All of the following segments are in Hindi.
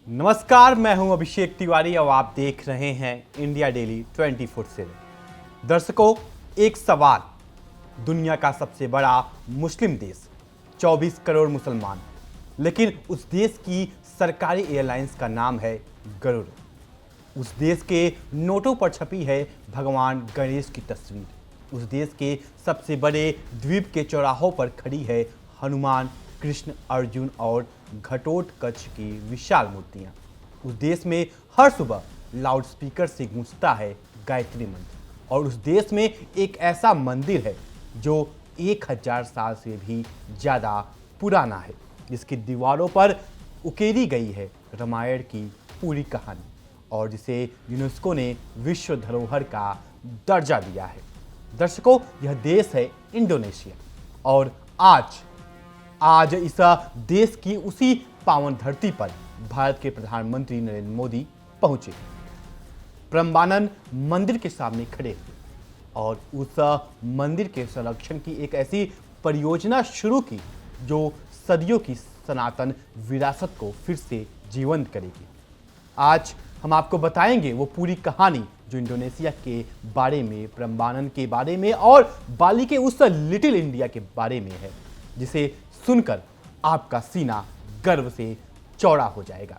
नमस्कार, मैं हूं अभिषेक तिवारी और आप देख रहे हैं इंडिया डेली 24/7। दर्शकों, एक सवाल। दुनिया का सबसे बड़ा मुस्लिम देश, 24 करोड़ मुसलमान, लेकिन उस देश की सरकारी एयरलाइंस का नाम है गरुड़। उस देश के नोटों पर छपी है भगवान गणेश की तस्वीर। उस देश के सबसे बड़े द्वीप के चौराहों पर खड़ी है हनुमान, कृष्ण, अर्जुन और घटोत्कच की विशाल मूर्तियां। उस देश में हर सुबह लाउडस्पीकर से गूंजता है गायत्री मंत्र। और उस देश में एक ऐसा मंदिर है जो 1000 साल से भी ज़्यादा पुराना है, जिसकी दीवारों पर उकेरी गई है रामायण की पूरी कहानी और जिसे यूनेस्को ने विश्व धरोहर का दर्जा दिया है। दर्शकों, यह देश है इंडोनेशिया और आज इस देश की उसी पावन धरती पर भारत के प्रधानमंत्री नरेंद्र मोदी पहुंचे, प्रम्बानन मंदिर के सामने खड़े हुए और उस मंदिर के संरक्षण की एक ऐसी परियोजना शुरू की जो सदियों की सनातन विरासत को फिर से जीवंत करेगी। आज हम आपको बताएंगे वो पूरी कहानी जो इंडोनेशिया के बारे में, प्रम्बानन के बारे में और बाली के उस लिटिल इंडिया के बारे में है, जिसे सुनकर आपका सीना गर्व से चौड़ा हो जाएगा।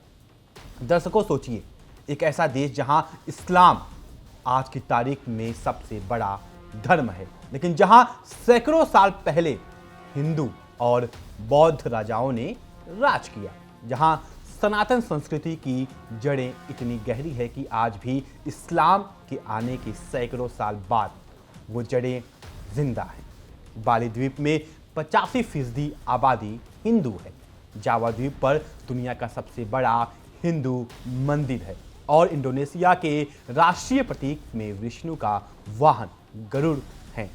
दर्शकों, सोचिए, एक ऐसा देश जहां इस्लाम आज की तारीख में सबसे बड़ा धर्म है, लेकिन जहां सैकड़ों साल पहले हिंदू और बौद्ध राजाओं ने राज किया, जहां सनातन संस्कृति की जड़ें इतनी गहरी है कि आज भी इस्लाम के आने के सैकड़ों साल बाद वो जड़ें जिंदा हैं। बाली द्वीप में 85% आबादी हिंदू है। जावा द्वीप पर दुनिया का सबसे बड़ा हिंदू मंदिर है और इंडोनेशिया के राष्ट्रीय प्रतीक में विष्णु का वाहन गरुड़ है।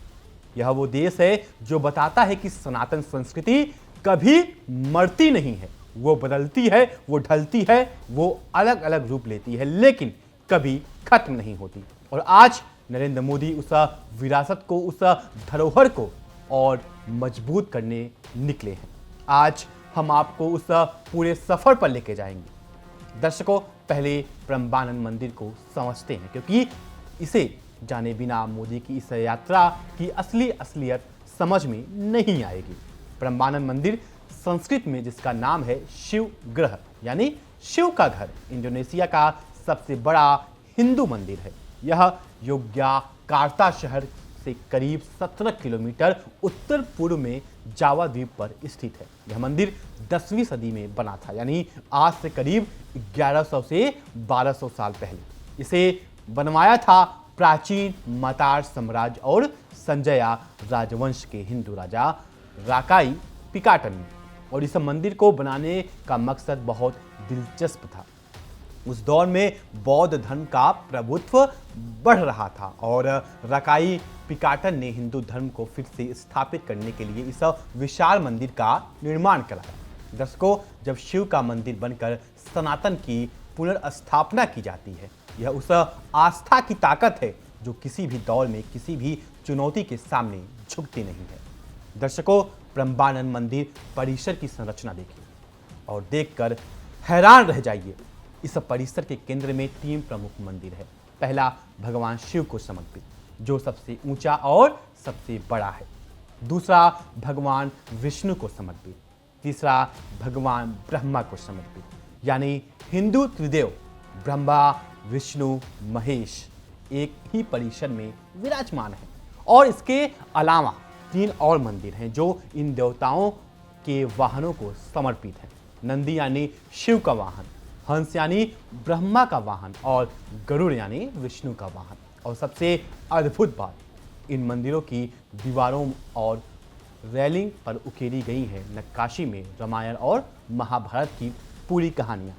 यह वो देश है जो बताता है कि सनातन संस्कृति कभी मरती नहीं है, वो बदलती है, वो ढलती है, वो अलग अलग रूप लेती है, लेकिन कभी खत्म नहीं होती। और आज नरेंद्र मोदी उस विरासत को, उस धरोहर को और मजबूत करने निकले हैं। आज हम आपको उस पूरे सफर पर लेके जाएंगे। दर्शकों, पहले प्रम्बानन मंदिर को समझते हैं, क्योंकि इसे जाने बिना मोदी की इस यात्रा की असलियत समझ में नहीं आएगी। प्रम्बानन मंदिर संस्कृत में जिसका नाम है शिव ग्रह यानी शिव का घर, इंडोनेशिया का सबसे बड़ा हिंदू मंदिर है। यह योग्याकार्ता शहर से करीब 17 किलोमीटर उत्तर पूर्व में जावा द्वीप पर स्थित है। यह मंदिर 10वीं सदी में बना था, यानी आज से करीब 1100 से 1200 साल पहले। इसे बनवाया था प्राचीन मतार साम्राज्य और संजया राजवंश के हिंदू राजा राकाई पिकाटन ने। और इस मंदिर को बनाने का मकसद बहुत दिलचस्प था। उस दौर में बौद्ध धर्म का प्रभुत्व बढ़ रहा था और राकाई पिकाटन ने हिंदू धर्म को फिर से स्थापित करने के लिए इस विशाल मंदिर का निर्माण कराया। दर्शकों, जब शिव का मंदिर बनकर सनातन की पुनर्स्थापना की जाती है, यह उस आस्था की ताकत है जो किसी भी दौर में, किसी भी चुनौती के सामने झुकती नहीं है। दर्शकों, प्रम्बानन मंदिर परिसर की संरचना देखिए और देखकर हैरान रह जाइए। इस परिसर के केंद्र में 3 प्रमुख मंदिर है। पहला भगवान शिव को समर्पित, जो सबसे ऊंचा और सबसे बड़ा है। दूसरा भगवान विष्णु को समर्पित। तीसरा भगवान ब्रह्मा को समर्पित, यानी हिंदू त्रिदेव ब्रह्मा, विष्णु, महेश एक ही परिसर में विराजमान है। और इसके अलावा 3 और मंदिर हैं जो इन देवताओं के वाहनों को समर्पित हैं। नंदी यानी शिव का वाहन, हंस यानी ब्रह्मा का वाहन और गरुड़ यानी विष्णु का वाहन। और सबसे अद्भुत बात, इन मंदिरों की दीवारों और रेलिंग पर उकेरी गई है नक्काशी में रामायण और महाभारत की पूरी कहानियाँ।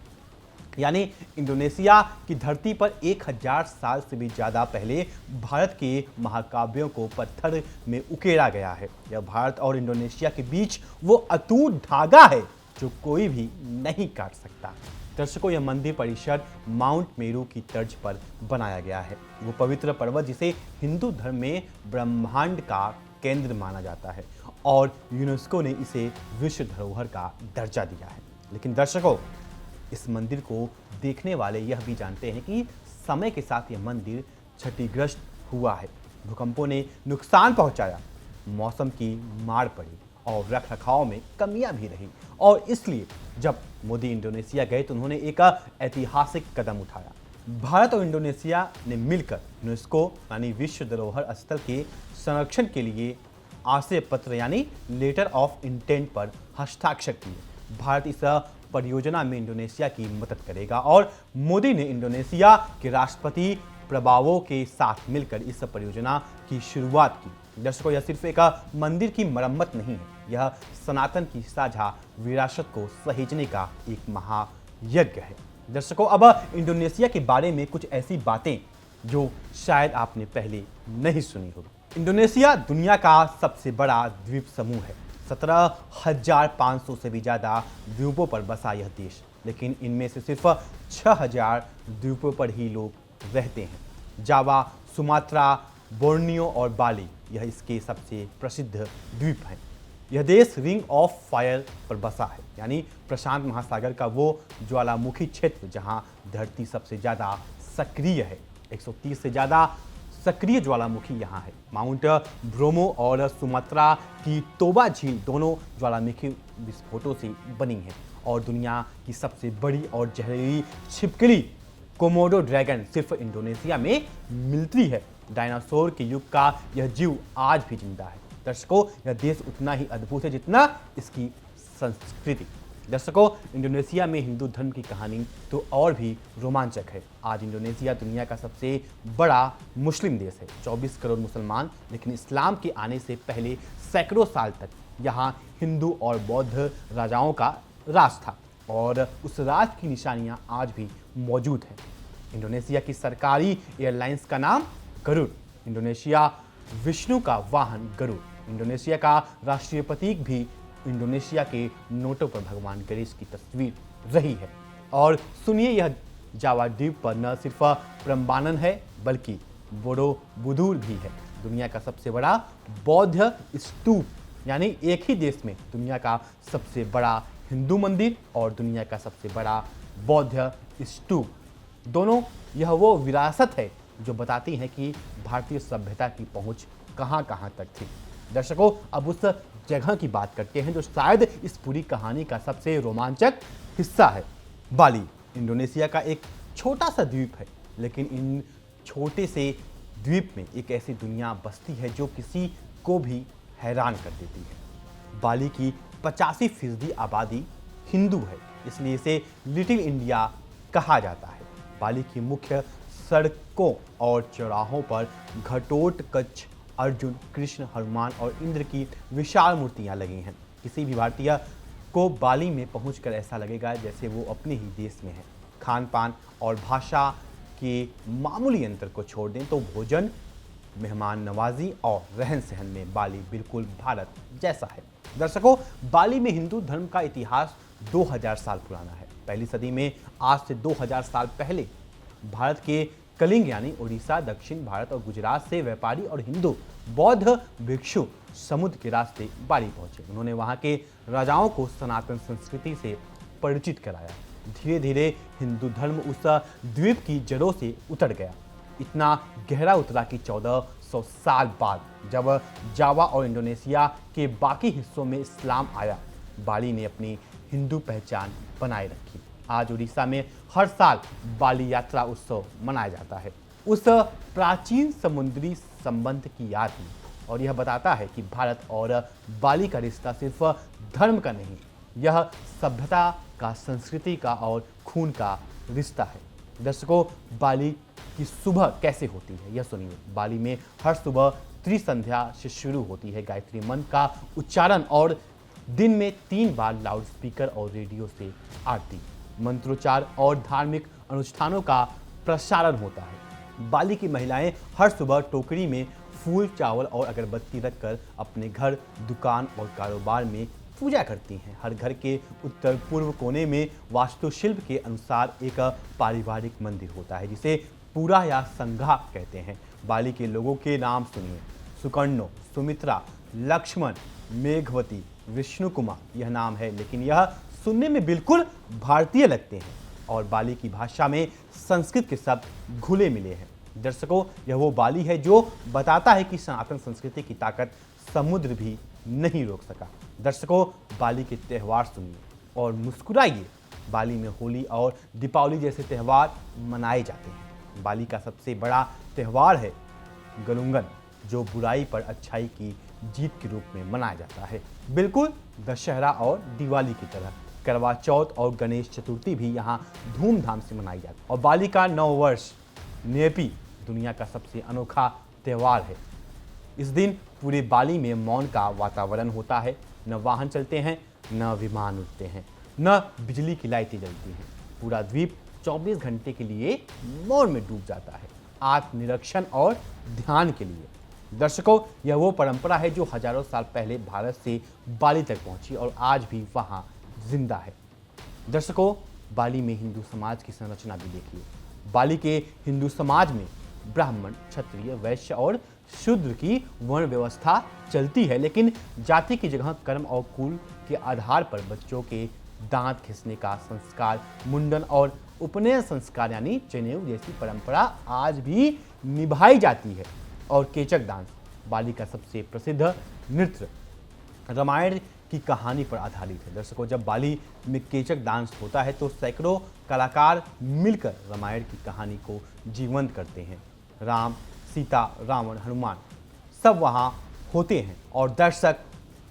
यानी इंडोनेशिया की धरती पर 1000 साल से भी ज़्यादा पहले भारत के महाकाव्यों को पत्थर में उकेरा गया है। यह भारत और इंडोनेशिया के बीच वो अटूट धागा है जो कोई भी नहीं काट सकता। दर्शकों, यह मंदिर परिसर माउंट मेरू की तर्ज पर बनाया गया है। वो पवित्र पर्वत जिसे हिंदू धर्म में ब्रह्मांड का केंद्र माना जाता है और यूनेस्को ने इसे विश्व धरोहर का दर्जा दिया है। लेकिन दर्शकों, इस मंदिर को देखने वाले यह भी जानते हैं कि समय के साथ यह मंदिर क्षतिग्रस्त हुआ है। भूकंपों ने नुकसान पहुंचाया, मौसम की मार पड़ी और रख रखाव में कमियां भी रही। और इसलिए जब मोदी इंडोनेशिया गए तो उन्होंने एक ऐतिहासिक कदम उठाया। भारत और इंडोनेशिया ने मिलकर यूनेस्को यानी विश्व धरोहर स्थल के संरक्षण के लिए आशय पत्र यानी लेटर ऑफ इंटेंट पर हस्ताक्षर किए। भारत इस परियोजना में इंडोनेशिया की मदद करेगा और मोदी ने इंडोनेशिया के राष्ट्रपति प्रभावों के साथ मिलकर इस परियोजना की शुरुआत की। दर्शकों, यह सिर्फ एक मंदिर की मरम्मत नहीं है, यह सनातन की साझा विरासत को सहेजने का एक महायज्ञ है। दर्शकों, अब इंडोनेशिया के बारे में कुछ ऐसी बातें जो शायद आपने पहले नहीं सुनी होगी। इंडोनेशिया दुनिया का सबसे बड़ा द्वीप समूह है। 17,500 से भी ज़्यादा द्वीपों पर बसा यह देश, लेकिन इनमें से सिर्फ 6,000 द्वीपों पर ही लोग रहते हैं। जावा, सुमात्रा, बोर्नियो और बाली यह इसके सबसे प्रसिद्ध द्वीप हैं। यह देश रिंग ऑफ फायर पर बसा है, यानी प्रशांत महासागर का वो ज्वालामुखी क्षेत्र जहां धरती सबसे ज़्यादा सक्रिय है। 130 से ज़्यादा सक्रिय ज्वालामुखी यहाँ है। माउंट ब्रोमो और सुमात्रा की तोबा झील दोनों ज्वालामुखी विस्फोटों से बनी है और दुनिया की सबसे बड़ी और जहरीली छिपकली कोमोडो ड्रैगन सिर्फ इंडोनेशिया में मिलती है। डायनासोर के युग का यह जीव आज भी जिंदा है। दर्शकों, यह देश उतना ही अद्भुत है जितना इसकी संस्कृति। दर्शकों, इंडोनेशिया में हिंदू धर्म की कहानी तो और भी रोमांचक है। आज इंडोनेशिया दुनिया का सबसे बड़ा मुस्लिम देश है। 24 करोड़ मुसलमान, लेकिन इस्लाम के आने से पहले सैकड़ों साल तक यहाँ हिंदू और बौद्ध राजाओं का राज था और उस राज की निशानियाँ आज भी मौजूद हैं। इंडोनेशिया की सरकारी एयरलाइंस का नाम गरुड़। इंडोनेशिया विष्णु का वाहन गरुड़। इंडोनेशिया का राष्ट्रीय प्रतीक भी इंडोनेशिया के नोटों पर भगवान गणेश की तस्वीर रही है। और सुनिए, यह जावा द्वीप पर न सिर्फ प्रम्बानन है बल्कि बोरोबुदुर भी है। दुनिया का सबसे बड़ा बौद्ध स्तूप, यानी एक ही देश में दुनिया का सबसे बड़ा हिंदू मंदिर और दुनिया का सबसे बड़ा बौद्ध स्तूप, दोनों यह वो विरासत है जो बताती है कि भारतीय सभ्यता की पहुंच कहां कहां तक थी। दर्शकों, अब उस जगह की बात करते हैं जो शायद इस पूरी कहानी का सबसे रोमांचक हिस्सा है। बाली इंडोनेशिया का एक छोटा सा द्वीप है, लेकिन इन छोटे से द्वीप में एक ऐसी दुनिया बसती है जो किसी को भी हैरान कर देती है। बाली की 85% आबादी हिंदू है, इसलिए इसे लिटिल इंडिया कहा जाता है। बाली की मुख्य सड़कों और चौराहों पर घटोत्कच अर्जुन, कृष्ण, हनुमान और इंद्र की विशाल मूर्तियां लगी हैं। किसी भी भारतीय को बाली में पहुंचकर ऐसा लगेगा जैसे वो अपने ही देश में है। खान पान और भाषा के मामूली अंतर को छोड़ दें तो भोजन, मेहमान नवाजी और रहन सहन में बाली बिल्कुल भारत जैसा है। दर्शकों, बाली में हिंदू धर्म का इतिहास 2000 साल पुराना है। पहली सदी में आज से 2000 साल पहले भारत के कलिंग यानी उड़ीसा, दक्षिण भारत और गुजरात से व्यापारी और हिंदू बौद्ध भिक्षु समुद्र के रास्ते बाली पहुंचे। उन्होंने वहां के राजाओं को सनातन संस्कृति से परिचित कराया। धीरे धीरे हिंदू धर्म उस द्वीप की जड़ों से उतर गया। इतना गहरा उतरा कि 1400 साल बाद जब जावा और इंडोनेशिया के बाकी हिस्सों में इस्लाम आया, बाली ने अपनी हिंदू पहचान बनाए रखी। आज उड़ीसा में हर साल बाली यात्रा उत्सव मनाया जाता है। उस प्राचीन समुद्री संबंध की याद में, और यह बताता है कि भारत और बाली का रिश्ता सिर्फ धर्म का नहीं, यह सभ्यता का, संस्कृति का और खून का रिश्ता है। दर्शकों, बाली की सुबह कैसे होती है यह सुनिए। बाली में हर सुबह त्रिसंध्या से शुरू होती है गायत्री मंत्र का उच्चारण और दिन में 3 बार लाउडस्पीकर और रेडियो से आरती, मंत्रोच्चार और धार्मिक अनुष्ठानों का प्रसारण होता है। बाली की महिलाएं हर सुबह टोकरी में फूल, चावल और अगरबत्ती रखकर अपने घर, दुकान और कारोबार में पूजा करती हैं। हर घर के उत्तर पूर्व कोने में वास्तुशिल्प के अनुसार एक पारिवारिक मंदिर होता है जिसे पूरा या संघा कहते हैं। बाली के लोगों के नाम सुनिए। सुकर्णो, सुमित्रा, लक्ष्मण, मेघवती, विष्णु कुमार यह नाम है, लेकिन यह सुनने में बिल्कुल भारतीय लगते हैं। और बाली की भाषा में संस्कृत के शब्द घुले मिले हैं। दर्शकों, यह वो बाली है जो बताता है कि सनातन संस्कृति की ताकत समुद्र भी नहीं रोक सका। दर्शकों, बाली के त्यौहार सुनिए और मुस्कुराइए। बाली में होली और दीपावली जैसे त्यौहार मनाए जाते हैं। बाली का सबसे बड़ा त्यौहार है गलुंगन, जो बुराई पर अच्छाई की जीत के रूप में मनाया जाता है। बिल्कुल दशहरा और दिवाली की तरह करवा चौथ और गणेश चतुर्थी भी यहाँ धूमधाम से मनाई जाती है। और बाली का नव वर्ष नेपी दुनिया का सबसे अनोखा त्यौहार है। इस दिन पूरे बाली में मौन का वातावरण होता है। न वाहन चलते हैं, न विमान उड़ते हैं, न बिजली की लाइटें जलती हैं। पूरा द्वीप 24 घंटे के लिए मौन में डूब जाता है, आत्मनिरीक्षण और ध्यान के लिए। दर्शकों, यह वो परंपरा है जो हजारों साल पहले भारत से बाली तक पहुंची और आज भी वहां जिंदा है। दर्शकों, बाली में हिंदू समाज की संरचना भी देखिए। बाली के हिंदू समाज में ब्राह्मण, क्षत्रिय, वैश्य और शूद्र की वर्ण व्यवस्था चलती है, लेकिन जाति की जगह कर्म और कुल के आधार पर बच्चों के दांत खींचने का संस्कार, मुंडन और उपनयन संस्कार यानी जनेऊ जैसी परंपरा आज भी निभाई जाती है। और केचक डांस बाली का सबसे प्रसिद्ध नृत्य रामायण की कहानी पर आधारित है। दर्शकों, जब बाली में केचक डांस होता है तो सैकड़ों कलाकार मिलकर रामायण की कहानी को जीवंत करते हैं। राम, सीता, रावण, हनुमान सब वहाँ होते हैं और दर्शक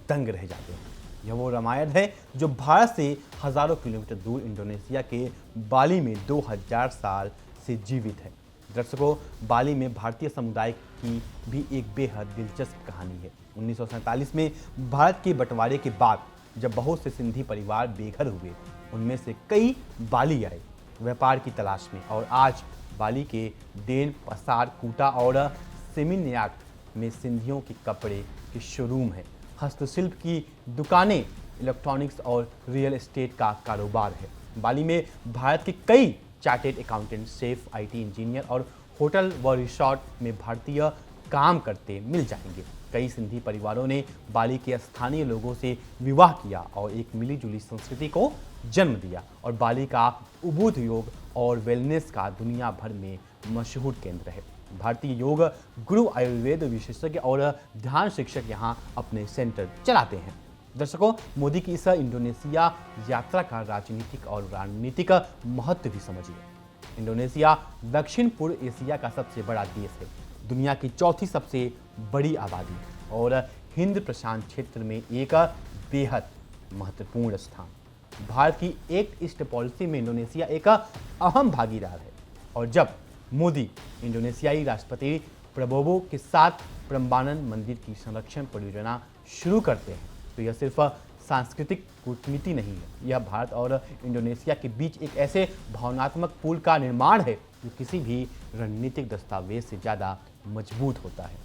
दंग रह जाते हैं। यह वो रामायण है जो भारत से हजारों किलोमीटर दूर इंडोनेशिया के बाली में 2000 साल से जीवित है। दर्शकों, बाली में भारतीय समुदाय की भी एक बेहद दिलचस्प कहानी है। 1947 में भारत के बंटवारे के बाद जब बहुत से सिंधी परिवार बेघर हुए, उनमें से कई बाली आए व्यापार की तलाश में। और आज बाली के डेन, पसार, कूटा और सेमिन्याक में सिंधियों के कपड़े के शोरूम हैं, हस्तशिल्प की दुकानें, इलेक्ट्रॉनिक्स और रियल एस्टेट का कारोबार है। बाली में भारत के कई chartered accountant, chef, IT engineer और होटल व रिसोर्ट में भारतीय काम करते मिल जाएंगे। कई सिंधी परिवारों ने बाली के स्थानीय लोगों से विवाह किया और एक मिलीजुली संस्कृति को जन्म दिया। और बाली का उबुद योग और वेलनेस का दुनिया भर में मशहूर केंद्र है। भारतीय योग गुरु, आयुर्वेद विशेषज्ञ और ध्यान शिक्षक यहाँ अपने सेंटर चलाते हैं। दर्शकों, मोदी की इस इंडोनेशिया यात्रा का राजनीतिक और रणनीतिक महत्व भी समझिए। इंडोनेशिया दक्षिण पूर्व एशिया का सबसे बड़ा देश है, दुनिया की चौथी सबसे बड़ी आबादी और हिंद प्रशांत क्षेत्र में एक बेहद महत्वपूर्ण स्थान। भारत की एक्ट ईस्ट पॉलिसी में इंडोनेशिया एक अहम भागीदार है। और जब मोदी इंडोनेशियाई राष्ट्रपति प्रबोवो के साथ प्रम्बानन मंदिर की संरक्षण परियोजना शुरू करते हैं तो यह सिर्फ सांस्कृतिक कूटनीति नहीं है, यह भारत और इंडोनेशिया के बीच एक ऐसे भावनात्मक पुल का निर्माण है जो किसी भी रणनीतिक दस्तावेज से ज़्यादा मजबूत होता है।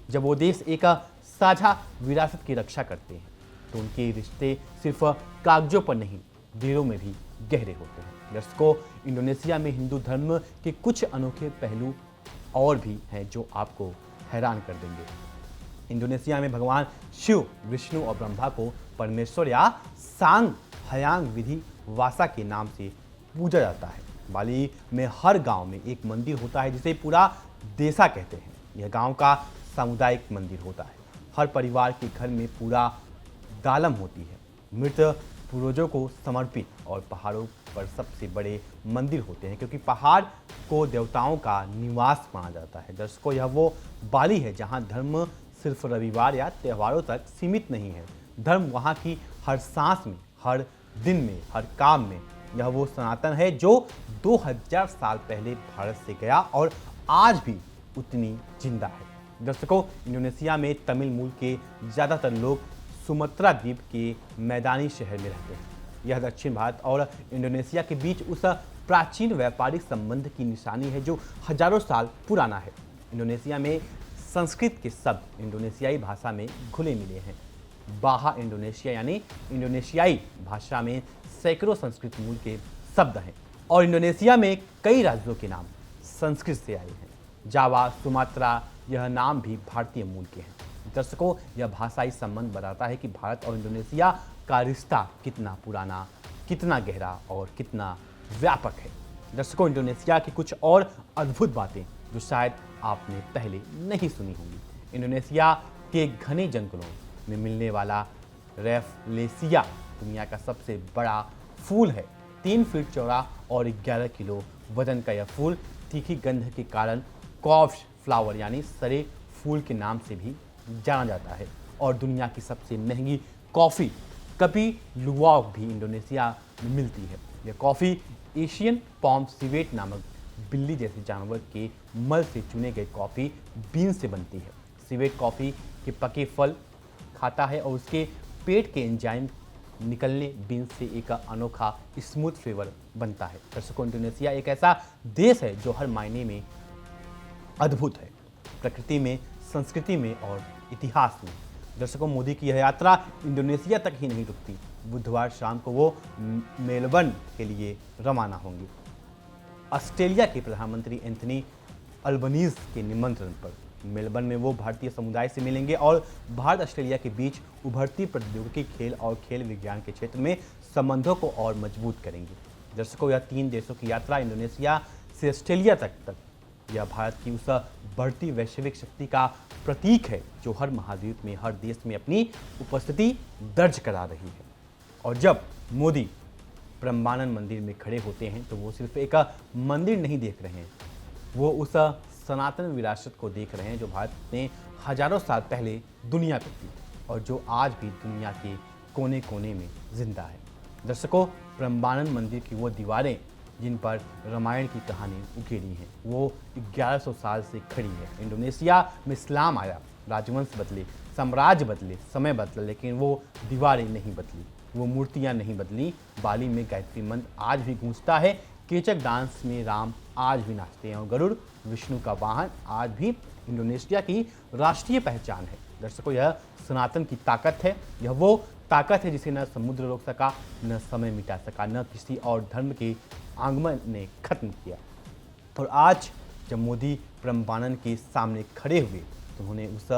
जब वो देश एक साझा विरासत की रक्षा करते हैं तो उनके रिश्ते सिर्फ कागजों पर नहीं, दिलों में भी गहरे होते हैं। दर्शकों, इंडोनेशिया में हिंदू धर्म के कुछ अनोखे पहलू और भी हैं जो आपको हैरान कर देंगे। इंडोनेशिया में भगवान शिव, विष्णु और ब्रह्मा को परमेश्वर या सांग हयांग विधि वासा के नाम से पूजा जाता है। बाली में हर गांव में एक मंदिर होता है जिसे पूरा देसा कहते हैं। यह गांव का सामुदायिक मंदिर होता है। हर परिवार के घर में पूरा दालम होती है, मृत पूर्वजों को समर्पित, और पहाड़ों पर सबसे बड़े मंदिर होते हैं क्योंकि पहाड़ को देवताओं का निवास माना जाता है। दर्शकों, यह वो बाली है जहां धर्म सिर्फ रविवार या त्योहारों तक सीमित नहीं है। धर्म वहाँ की हर सांस में, हर दिन में, हर काम में। यह वो सनातन है जो 2000 साल पहले भारत से गया और आज भी उतनी जिंदा है। दर्शकों, इंडोनेशिया में तमिल मूल के ज़्यादातर लोग सुमत्रा द्वीप के मैदानी शहर में रहते हैं। यह दक्षिण भारत और इंडोनेशिया के बीच उस प्राचीन व्यापारिक संबंध की निशानी है जो हजारों साल पुराना है। इंडोनेशिया में संस्कृत के शब्द इंडोनेशियाई भाषा में घुले मिले हैं। बाहा इंडोनेशिया यानी इंडोनेशियाई भाषा में सैकड़ों संस्कृत मूल के शब्द हैं और इंडोनेशिया में कई राज्यों के नाम संस्कृत से आए हैं। जावा, सुमात्रा, यह नाम भी भारतीय मूल के हैं। दर्शकों, यह भाषाई संबंध बताता है कि भारत और इंडोनेशिया का रिश्ता कितना पुराना, कितना गहरा और कितना व्यापक है। दर्शकों, इंडोनेशिया की कुछ और अद्भुत बातें जो शायद आपने पहले नहीं सुनी होंगी। इंडोनेशिया के घने जंगलों में मिलने वाला रैफलेसिया दुनिया का सबसे बड़ा फूल है। 3 फीट चौड़ा और 11 किलो वजन का यह फूल तीखी गंध के कारण कॉफ्स फ्लावर यानी सरे फूल के नाम से भी जाना जाता है। और दुनिया की सबसे महंगी कॉफ़ी कपी लुवाक भी इंडोनेशिया में मिलती है। यह कॉफ़ी एशियन पॉम सिवेट नामक बिल्ली जैसे जानवर के मल से चुने गए कॉफ़ी बीन से बनती है। सिवेट कॉफ़ी के पके फल खाता है और उसके पेट के एंजाइम निकलने बीन से एक अनोखा स्मूथ फ्लेवर बनता है। दर्शकों, इंडोनेशिया एक ऐसा देश है जो हर मायने में अद्भुत है, प्रकृति में, संस्कृति में और इतिहास में। दर्शकों, मोदी की यह यात्रा इंडोनेशिया तक ही नहीं रुकती। बुधवार शाम को वो मेलबर्न के लिए रवाना होंगे। ऑस्ट्रेलिया के प्रधानमंत्री एंथनी अल्बनीज के निमंत्रण पर मेलबर्न में वो भारतीय समुदाय से मिलेंगे और भारत ऑस्ट्रेलिया के बीच उभरती प्रौद्योगिकी, खेल और खेल विज्ञान के क्षेत्र में संबंधों को और मजबूत करेंगे। दर्शकों, यह 3 देशों की यात्रा इंडोनेशिया से ऑस्ट्रेलिया तक यह भारत की उस बढ़ती वैश्विक शक्ति का प्रतीक है जो हर महाद्वीप में, हर देश में अपनी उपस्थिति दर्ज करा रही है। और जब मोदी ब्रह्मानंद मंदिर में खड़े होते हैं तो वो सिर्फ एक मंदिर नहीं देख रहे हैं, वो उस सनातन विरासत को देख रहे हैं जो भारत ने हजारों साल पहले दुनिया को दी और जो आज भी दुनिया के कोने कोने में जिंदा है। दर्शकों, ब्रह्मानंद मंदिर की वो दीवारें जिन पर रामायण की कहानी उकेरी है वो 1100 साल से खड़ी है। इंडोनेशिया में इस्लाम आया, राजवंश बदले, साम्राज्य बदले, समय बदला, लेकिन वो दीवारें नहीं बदली, वो मूर्तियां नहीं बदली। बाली में गायत्री मंत्र आज भी गूंजता है, केचक डांस में राम आज भी नाचते हैं और गरुड़ विष्णु का वाहन आज भी इंडोनेशिया की राष्ट्रीय पहचान है। दर्शकों, यह सनातन की ताकत है। यह वो ताकत है जिसे न समुद्र रोक सका, न समय मिटा सका, न किसी और धर्म के आगमन ने खत्म किया। और आज जब मोदी ब्रह्मानंद के सामने खड़े हुए तो उन्होंने उस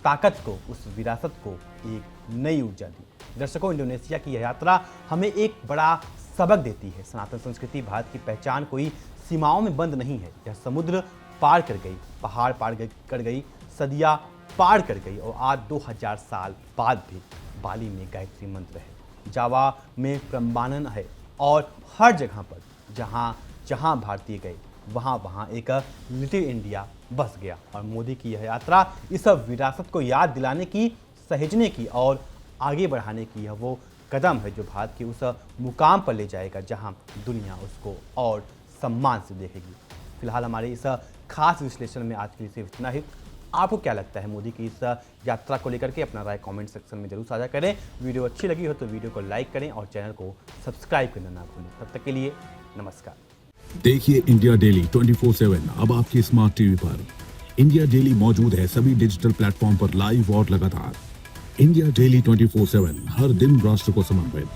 ताकत को, उस विरासत को एक नई ऊर्जा दी। दर्शकों, इंडोनेशिया की यह यात्रा हमें एक बड़ा सबक देती है। सनातन संस्कृति, भारत की पहचान कोई सीमाओं में बंद नहीं है। यह समुद्र पार कर गई, पहाड़ पार कर गई, सदियां पार कर गई और आज 2000 साल बाद भी बाली में गायत्री मंत्र है, जावा में ब्रह्मानंद है और हर जगह पर जहाँ जहाँ भारतीय गए वहाँ एक लिटिल इंडिया बस गया। और मोदी की यह यात्रा इस विरासत को याद दिलाने की, सहेजने की और आगे बढ़ाने की यह वो कदम है जो भारत के उस मुकाम पर ले जाएगा जहाँ दुनिया उसको और सम्मान से देखेगी। फिलहाल हमारे इस खास विश्लेषण में आज के लिए सिर्फ इतना ही। आपको क्या लगता है मोदी की इस यात्रा को लेकर के? अपना राय कमेंट सेक्शन में जरूर साझा करें। वीडियो अच्छी लगी हो तो वीडियो को लाइक करें और चैनल को सब्सक्राइब करना ना भूलें। तब तक के लिए नमस्कार। देखिए इंडिया डेली 24/7 अब आपकी स्मार्ट टीवी पर। इंडिया डेली मौजूद है सभी डिजिटल प्लेटफॉर्म पर लाइव और लगातार। इंडिया डेली 24/7 हर दिन राष्ट्र को समर्पित।